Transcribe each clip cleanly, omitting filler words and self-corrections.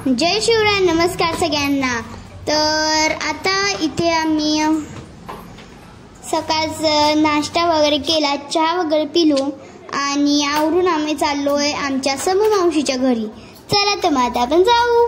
जय शिवराय, नमस्कार सगळ्यांना। तर आता इथे आम्ही सकाळचं नाश्ता वगैरे केला, चहा वगैरे पिलो आणि आवरून आम्ही चाललोय आमच्या समू मावशीच्या घरी। चला तर मग आता आपण जाऊ।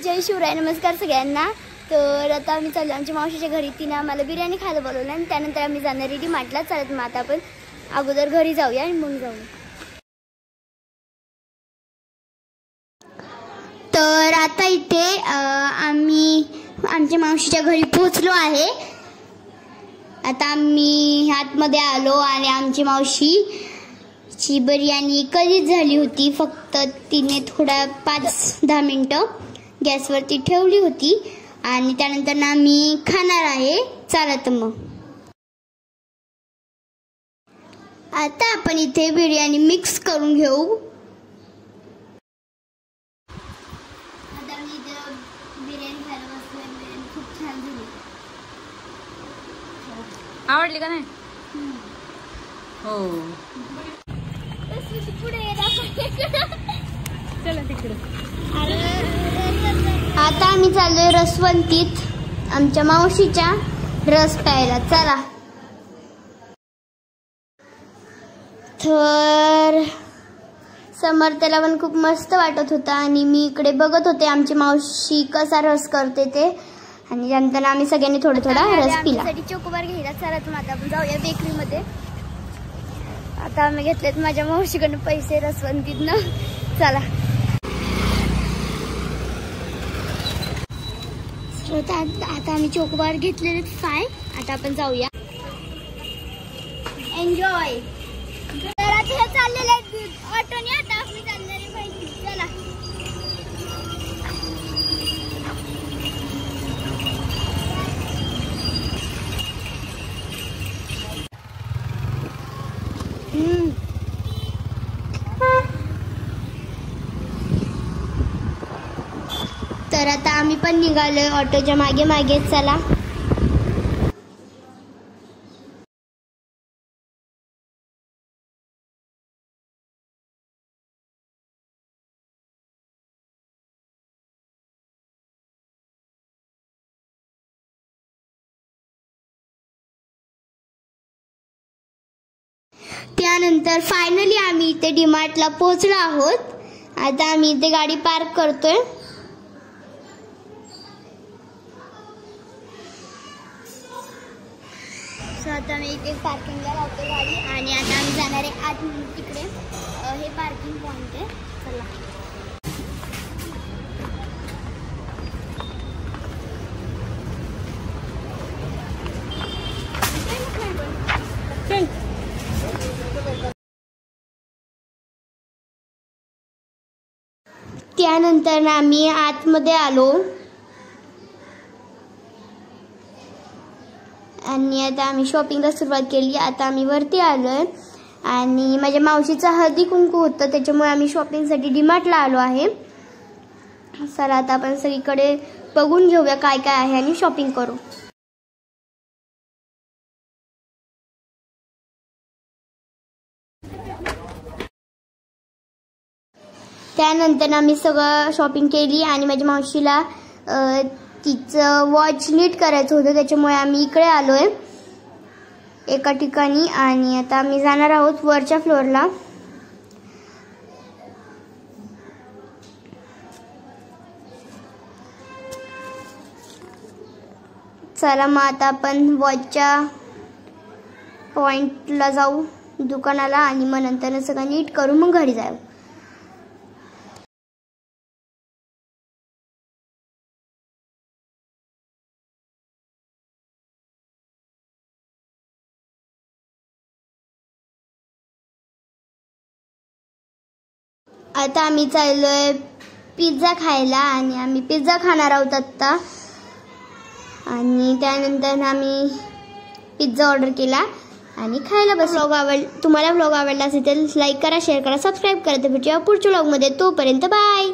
जय शिवराय, नमस्कार सगळ्यांना। तर आता आम्ही चाललो आमच्या मावशीच्या घरी। तिने आम्हाला बिर्याणी खायला बोलवलं आणि त्यानंतर आम्ही जाणार डी मार्टला। चालत मग आता आपण अगोदर घरी जाऊया आणि मग जाऊ। तर आता इथे आम्ही आमच्या मावशीच्या घरी पोहोचलो आहे। आता आम्ही आतमध्ये आलो आणि आमची मावशीची बिर्याणी कधीच झाली होती, फक्त तिने थोडा 5-10 मिनिटं गॅसवरती ठेवली होती आणि त्यानंतर आम्ही खाणार आहे। चालत मग आता आपण इथे बिर्याणी मिक्स करून घेऊ। आता मी बिर्याणी खायला बसलोय। बिर्याणी खूप छान झाली। आवडली का नाही? हो, पुढे चला तिकडे। आता आम्ही चाललोय रसवंतीत आमच्या मावशीच्या रस प्यायला। चला। तर समर्थला पण खूप मस्त वाटत होता आणि मी इकडे बघत होते आमची मावशी कसा रस करते ते, आणि त्यानंतर आम्ही सगळ्यांनी थोडा थोडा रस पिला। चोकोबार घ्यायला चला तर आता आपण जाऊया बेकरीमध्ये। आता आम्ही घेतलेत माझ्या मावशीकडून पैसे रसवंतीतनं। चला। आता आम्ही चोकोबार घेतलेले 5। आता आपण जाऊया। एन्जॉय। तर आता हे चाललेलं आहे ऑटोने। आता आम्ही चालणार आहे बाईक। चला। तर आता आम्ही पण निघालोय ऑटोच्या मागे मागे। चला। त्यानंतर फायनली आम्ही इथे डी मार्टला पोहोचलो आहोत। आता आम्ही इथे गाडी पार्क करतोय। आता आम्ही इथे पार्किंगला लावतो गाडी आणि आता आम्ही जाणार आहे आत तिकडे। हे पार्किंग पॉइंट आहे। चला। त्यानंतर आम्ही आतमध्ये आलो आणि आता आम्ही शॉपिंगला सुरुवात केली। आता आम्ही वरती आलोय आणि माझ्या मावशीचा हळदी कुंकू होतं, त्याच्यामुळे आम्ही शॉपिंगसाठी डी मार्टला आलो आहे। चला आता आपण सगळीकडे बघून घेऊया काय काय आहे आणि शॉपिंग करू। त्यानंतर आम्ही सगळं शॉपिंग केली आणि माझ्या मावशीला तिचं वॉच नीट करायचं होतं, त्याच्यामुळे आम्ही इकडे आलोय एका ठिकाणी आणि आता आम्ही जाणार आहोत वरच्या फ्लोअरला। चला मग आता आपण वॉचच्या पॉइंटला जाऊ दुकानाला आणि मग नंतर सगळं नीट करू मग घरी जाऊ। आता आम्ही चाललोय पिझ्झा खायला आणि आम्ही पिझ्झा खाणार आहोत आता। आणि त्यानंतर आम्ही पिझ्झा ऑर्डर केला आणि खायला बसलो। तुम्हाला व्लॉग आवडला असेल तर लाईक करा, शेअर करा, सबस्क्राईब करा। तर भेटूया पुढच्या व्लॉगमध्ये। तोपर्यंत बाय।